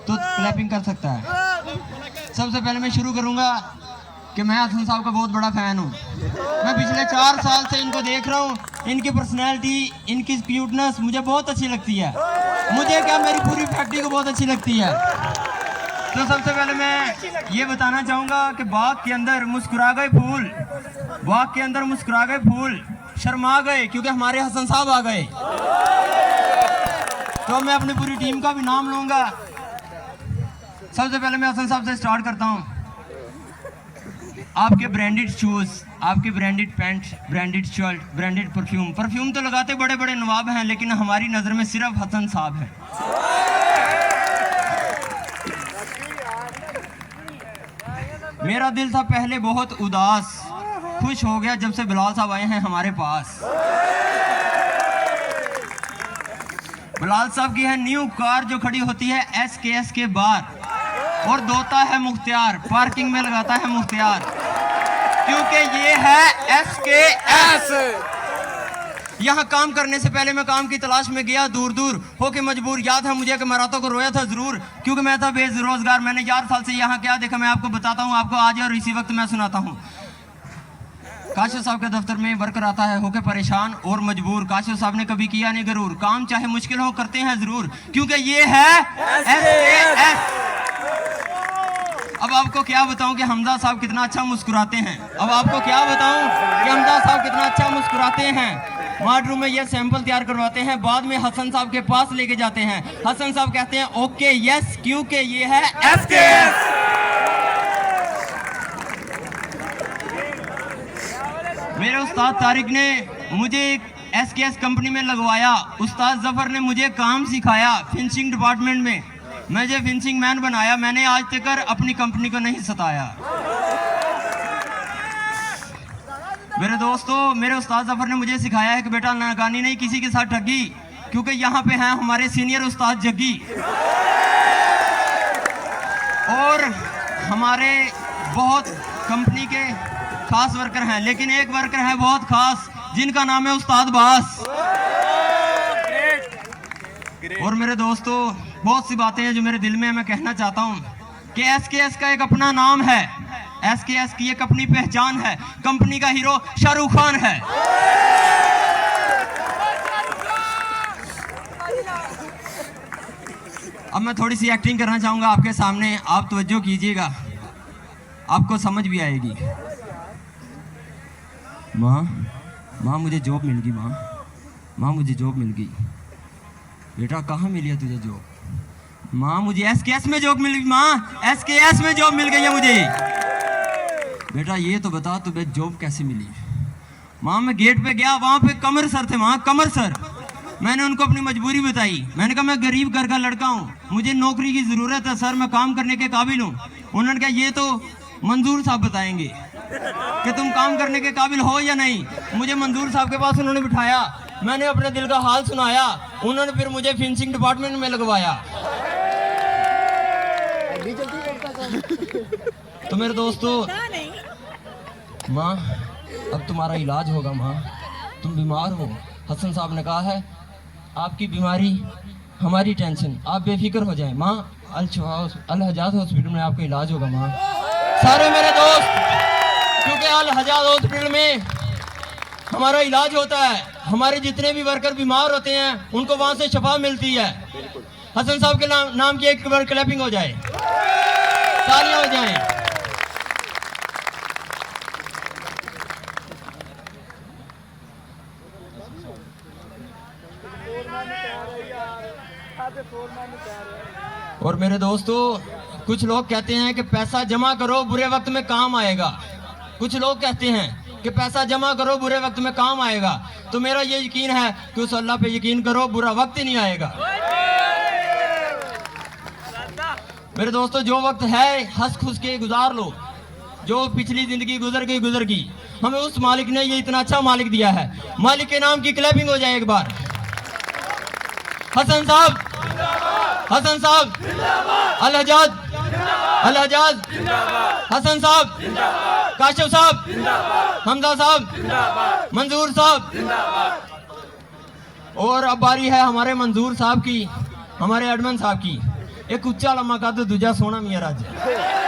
तो क्लैपिंग कर सकता है। सबसे पहले मैं शुरू करूंगा कि मैं हसन साहब का बहुत बड़ा फ़ैन हूँ। मैं पिछले 4 साल से इनको देख रहा हूँ। इनकी पर्सनैलिटी, इनकी क्यूटनेस मुझे बहुत अच्छी लगती है। मुझे क्या, मेरी पूरी फैक्ट्री को बहुत अच्छी लगती है। तो सबसे पहले मैं ये बताना चाहूँगा कि बाग के अंदर मुस्कुरा गए फूल, बाग के अंदर मुस्कुरा गए फूल शर्मा गए क्योंकि हमारे हसन साहब आ गए। तो मैं अपनी पूरी टीम का भी नाम लूँगा। सबसे पहले मैं हसन साहब से स्टार्ट करता हूँ। आपके ब्रांडेड शूज़, आपके branded pant, branded shirt, branded perfume तो लगाते बड़े बड़े नवाब हैं, लेकिन हमारी नज़र में सिर्फ हसन साहब हैं। मेरा दिल था पहले बहुत उदास, खुश हो गया जब से बिलाल साहब आए हैं हमारे पास। बिलाल साहब की है न्यू कार जो खड़ी होती है SKS के बाहर और दोता है मुख्तियार, पार्किंग में लगाता है मुख्तियार, क्योंकि ये है SKS। यहाँ काम करने से पहले मैं काम की तलाश में गया दूर दूर होके मजबूर। याद है मुझे कि मैं रातों को रोया था जरूर, क्योंकि मैं था बेरोजगार। मैंने 4 साल से यहाँ क्या देखा, मैं आपको बताता हूँ, आपको आज और इसी वक्त मैं सुनाता हूँ। काशिफ साहब के दफ्तर में वर्कर आता है होके परेशान और मजबूर। काशिफ साहब ने कभी किया नहीं गरूर, काम चाहे मुश्किल हो करते हैं जरूर, क्योंकि ये है SKS। अब आपको क्या बताऊं कि हमजा साहब कितना अच्छा मुस्कुराते हैं। अब आपको क्या बताऊं कि हमजा साहब कितना अच्छा मुस्कुराते हैं। वार्ड रूम में ये सैंपल तैयार करवाते हैं, बाद में हसन साहब के पास लेके जाते हैं। हसन साहब कहते हैं ओके यस, क्योंकि ये है SKS। मेरे उस्ताद तारिक ने मुझे SKS कंपनी में लगवाया। उस्ताद जफर ने मुझे काम सिखाया फिनिशिंग डिपार्टमेंट में, मुझे फिनिशिंग मैन बनाया। मैंने आज तक अपनी कंपनी को नहीं सताया। मेरे दोस्तों, मेरे उस्ताद जफर ने मुझे सिखाया है कि बेटा नाकानी नहीं किसी के साथ ठगी, क्योंकि यहाँ पे हैं हमारे सीनियर उस्ताद जग्गी और हमारे बहुत कंपनी के खास वर्कर हैं, लेकिन एक वर्कर है बहुत खास जिनका नाम है उस्ताद बास। और मेरे दोस्तों, बहुत सी बातें हैं जो मेरे दिल में मैं कहना चाहता हूं कि SKS का एक अपना नाम है, SKS की एक अपनी पहचान है। कंपनी का हीरो शाहरुख खान है। अब मैं थोड़ी सी एक्टिंग करना चाहूंगा आपके सामने, आप तवज्जो कीजिएगा, आपको समझ भी आएगी। माँ मुझे जॉब मिल गई, माँ मुझे जॉब मिल गई। बेटा कहाँ मिली है तुझे जॉब? माँ मुझे SKS में जॉब मिल गई, माँ SKS में जॉब मिल गई है मुझे। बेटा ये तो बता तुम्हें जॉब कैसे मिली? माँ मैं गेट पे गया, वहाँ पे कमर सर थे, वहाँ कमर सर। मैंने उनको अपनी मजबूरी बताई। मैंने कहा मैं गरीब घर का लड़का हूँ, मुझे नौकरी की ज़रूरत है सर, मैं काम करने के काबिल हूँ। उन्होंने कहा ये तो मंजूर साहब बताएंगे कि तुम काम करने के काबिल हो या नहीं। मुझे मंजूर साहब के पास उन्होंने बिठाया, मैंने अपने दिल का हाल सुनाया। उन्होंने फिर मुझे फिनिशिंग डिपार्टमेंट में लगवाया। तो मेरे दोस्तों, माँ अब तुम्हारा इलाज होगा, माँ तुम बीमार हो। हसन साहब ने कहा है आपकी बीमारी हमारी टेंशन, आप बेफिक्र हो जाएं। माँ अल हजाज हॉस्पिटल में आपका इलाज होगा। माँ सारे मेरे दोस्त, क्योंकि अल हजाज हॉस्पिटल में हमारा इलाज होता है, हमारे जितने भी वर्कर बीमार होते हैं उनको वहां से शफा मिलती है। हसन साहब के नाम की एक बार क्लैपिंग हो जाए, तालियां हो जाएं। और मेरे दोस्तों, कुछ लोग कहते हैं कि पैसा जमा करो बुरे वक्त में काम आएगा। कुछ लोग कहते हैं कि पैसा जमा करो बुरे वक्त में काम आएगा। तो मेरा ये यकीन है कि उस अल्लाह पे यकीन करो, बुरा वक्त ही नहीं आएगा। मेरे दोस्तों, जो वक्त है हंस खुश के गुजार लो। जो पिछली जिंदगी गुजर गई, हमें उस मालिक ने ये इतना अच्छा मालिक दिया है। मालिक के नाम की क्लैपिंग हो जाए एक बार। हसन साहब, हसन साहब, अल हजाज, हसन साहब, काशिफ साहब, हमजा साहब, मंजूर साहब। और अब बारी है हमारे मंजूर साहब की, हमारे एडमन साहब की। एक उच्चा लम्मा कद दूजा सोहना मियां रज